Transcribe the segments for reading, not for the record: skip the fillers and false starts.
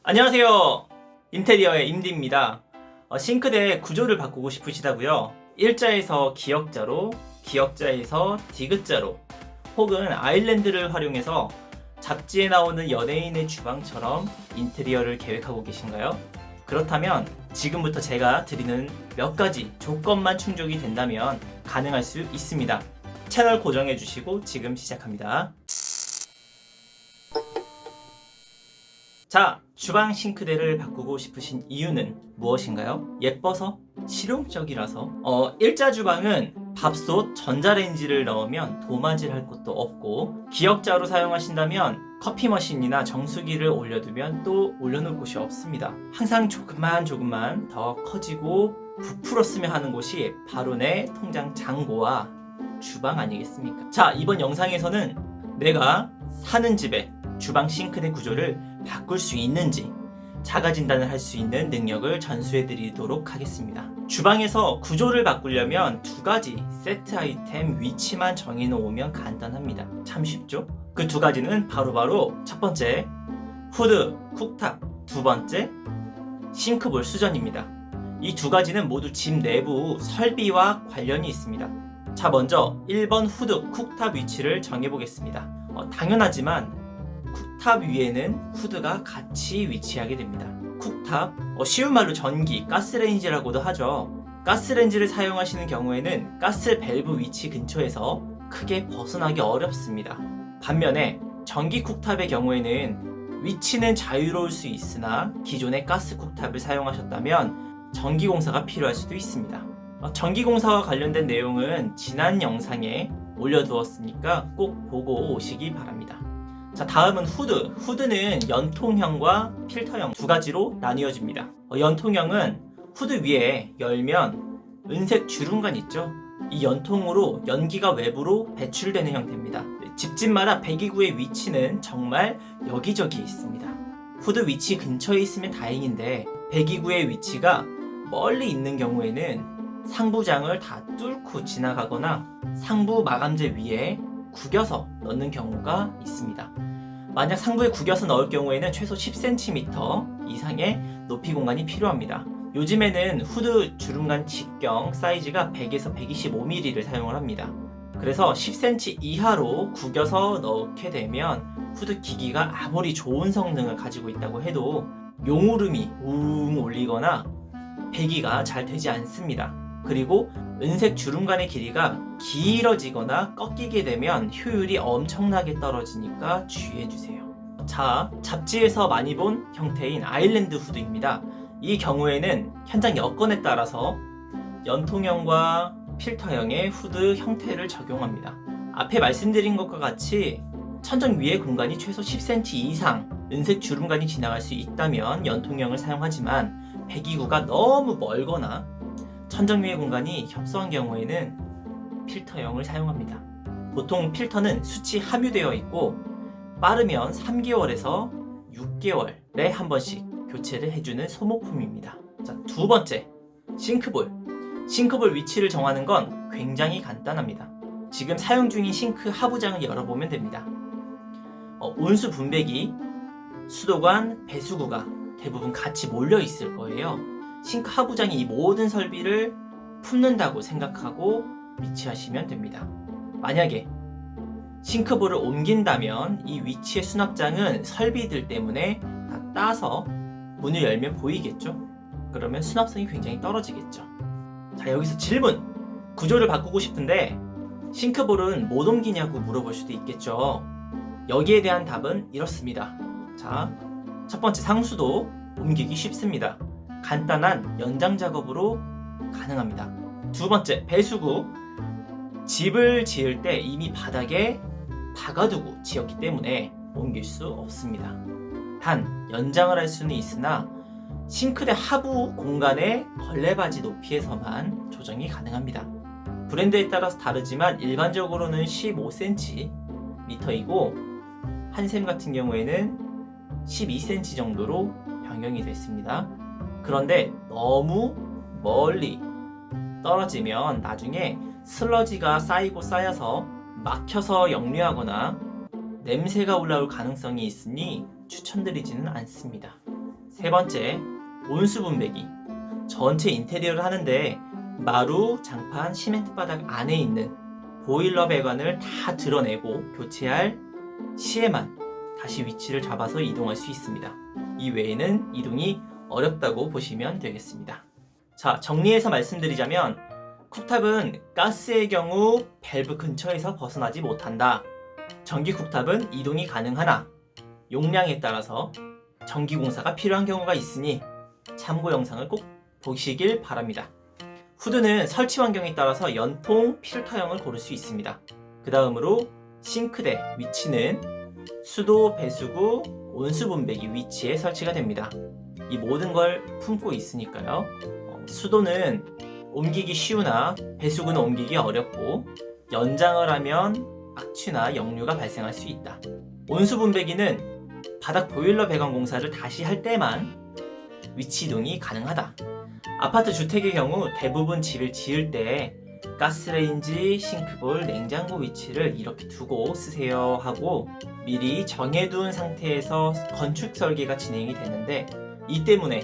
안녕하세요. 인테리어의 임디입니다. 싱크대 구조를 바꾸고 싶으시다고요? 일자에서 기역자로, 기역자에서 디귿자로, 혹은 아일랜드를 활용해서 잡지에 나오는 연예인의 주방처럼 인테리어를 계획하고 계신가요? 그렇다면 지금부터 제가 드리는 몇 가지 조건만 충족이 된다면 가능할 수 있습니다. 채널 고정해 주시고 지금 시작합니다. 자, 주방 싱크대를 바꾸고 싶으신 이유는 무엇인가요? 예뻐서? 실용적이라서? 일자 주방은 밥솥, 전자레인지를 넣으면 도마질 할 것도 없고, 기역자로 사용하신다면 커피 머신이나 정수기를 올려두면 또 올려놓을 곳이 없습니다. 항상 조금만 더 커지고 부풀었으면 하는 곳이 바로 내 통장 잔고와 주방 아니겠습니까? 자, 이번 영상에서는 내가 사는 집에 주방 싱크대 구조를 바꿀 수 있는지 자가 진단을 할 수 있는 능력을 전수해 드리도록 하겠습니다. 주방에서 구조를 바꾸려면 두 가지 세트 아이템 위치만 정해 놓으면 간단합니다. 참 쉽죠? 그 두 가지는 바로 첫 번째 후드, 쿡탑, 두 번째 싱크볼 수전입니다. 이 두 가지는 모두 집 내부 설비와 관련이 있습니다. 자, 먼저 1번 후드, 쿡탑 위치를 정해 보겠습니다. 당연하지만 쿡탑 위에는 후드가 같이 위치하게 됩니다. 쿡탑, 쉬운 말로 전기, 가스레인지라고도 하죠. 가스레인지를 사용하시는 경우에는 가스 밸브 위치 근처에서 크게 벗어나기 어렵습니다. 반면에 전기 쿡탑의 경우에는 위치는 자유로울 수 있으나 기존의 가스 쿡탑을 사용하셨다면 전기공사가 필요할 수도 있습니다. 전기공사와 관련된 내용은 지난 영상에 올려두었으니까 꼭 보고 오시기 바랍니다. 자, 다음은 후드. 후드는 연통형과 필터형 두 가지로 나뉘어집니다. 연통형은 후드 위에 열면 은색 주름관 있죠? 이 연통으로 연기가 외부로 배출되는 형태입니다. 집집마다 배기구의 위치는 정말 여기저기 있습니다. 후드 위치 근처에 있으면 다행인데 배기구의 위치가 멀리 있는 경우에는 상부장을 다 뚫고 지나가거나 상부 마감재 위에 구겨서 넣는 경우가 있습니다. 만약 상부에 구겨서 넣을 경우에는 최소 10cm 이상의 높이 공간이 필요합니다. 요즘에는 후드 주름관 직경 사이즈가 100에서 125mm를 사용을 합니다. 그래서 10cm 이하로 구겨서 넣게 되면 후드 기기가 아무리 좋은 성능을 가지고 있다고 해도 용오름이 웅 울리거나 배기가 잘 되지 않습니다. 그리고 은색 주름관의 길이가 길어지거나 꺾이게 되면 효율이 엄청나게 떨어지니까 주의해주세요. 자, 잡지에서 많이 본 형태인 아일랜드 후드입니다. 이 경우에는 현장 여건에 따라서 연통형과 필터형의 후드 형태를 적용합니다. 앞에 말씀드린 것과 같이 천정 위의 공간이 최소 10cm 이상 은색 주름관이 지나갈 수 있다면 연통형을 사용하지만 배기구가 너무 멀거나 천정 위의 공간이 협소한 경우에는 필터형을 사용합니다. 보통 필터는 수치 함유되어 있고 빠르면 3개월에서 6개월에 한 번씩 교체를 해주는 소모품입니다. 자, 두 번째, 싱크볼. 싱크볼 위치를 정하는 건 굉장히 간단합니다. 지금 사용 중인 싱크 하부장을 열어보면 됩니다. 온수 분배기, 수도관, 배수구가 대부분 같이 몰려 있을 거예요. 싱크 하부장이 이 모든 설비를 품는다고 생각하고 위치하시면 됩니다. 만약에 싱크볼을 옮긴다면 이 위치의 수납장은 설비들 때문에 다 따서 문을 열면 보이겠죠? 그러면 수납성이 굉장히 떨어지겠죠. 자, 여기서 질문! 구조를 바꾸고 싶은데 싱크볼은 못 옮기냐고 물어볼 수도 있겠죠. 여기에 대한 답은 이렇습니다. 자, 첫 번째 상수도 옮기기 쉽습니다. 간단한 연장 작업으로 가능합니다. 두 번째, 배수구. 집을 지을 때 이미 바닥에 박아두고 지었기 때문에 옮길 수 없습니다. 단, 연장을 할 수는 있으나 싱크대 하부 공간의 걸레바지 높이에서만 조정이 가능합니다. 브랜드에 따라서 다르지만 일반적으로는 15cm이고 한샘 같은 경우에는 12cm 정도로 변경이 됐습니다. 그런데 너무 멀리 떨어지면 나중에 슬러지가 쌓이고 쌓여서 막혀서 역류하거나 냄새가 올라올 가능성이 있으니 추천드리지는 않습니다. 세 번째, 온수 분배기. 전체 인테리어를 하는데 마루, 장판, 시멘트 바닥 안에 있는 보일러 배관을 다 드러내고 교체할 시에만 다시 위치를 잡아서 이동할 수 있습니다. 이 외에는 이동이 어렵다고 보시면 되겠습니다. 자, 정리해서 말씀드리자면 쿡탑은 가스의 경우 밸브 근처에서 벗어나지 못한다. 전기 쿡탑은 이동이 가능하나 용량에 따라서 전기 공사가 필요한 경우가 있으니 참고 영상을 꼭 보시길 바랍니다. 후드는 설치 환경에 따라서 연통 필터형을 고를 수 있습니다. 그 다음으로 싱크대 위치는 수도, 배수구, 온수 분배기 위치에 설치가 됩니다. 이 모든 걸 품고 있으니까요. 수도는 옮기기 쉬우나 배수구는 옮기기 어렵고 연장을 하면 악취나 역류가 발생할 수 있다. 온수 분배기는 바닥 보일러 배관 공사를 다시 할 때만 위치 이동이 가능하다. 아파트 주택의 경우 대부분 집을 지을 때 가스레인지, 싱크볼, 냉장고 위치를 이렇게 두고 쓰세요 하고 미리 정해둔 상태에서 건축 설계가 진행이 되는데 이 때문에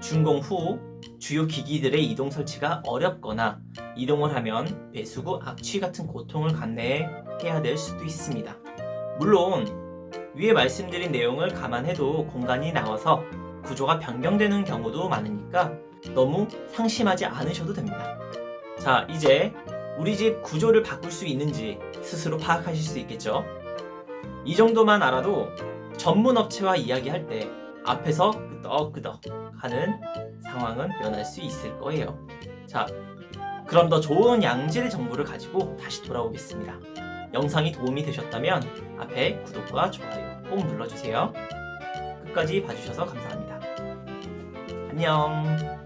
준공 후 주요 기기들의 이동 설치가 어렵거나 이동을 하면 배수구 악취 같은 고통을 감내해야 될 수도 있습니다. 물론 위에 말씀드린 내용을 감안해도 공간이 나와서 구조가 변경되는 경우도 많으니까 너무 상심하지 않으셔도 됩니다. 자, 이제 우리 집 구조를 바꿀 수 있는지 스스로 파악하실 수 있겠죠? 이 정도만 알아도 전문 업체와 이야기할 때 앞에서 끄덕끄덕 하는 상황은 면할 수 있을 거예요. 자, 그럼 더 좋은 양질의 정보를 가지고 다시 돌아오겠습니다. 영상이 도움이 되셨다면 앞에 구독과 좋아요 꼭 눌러주세요. 끝까지 봐주셔서 감사합니다. 안녕.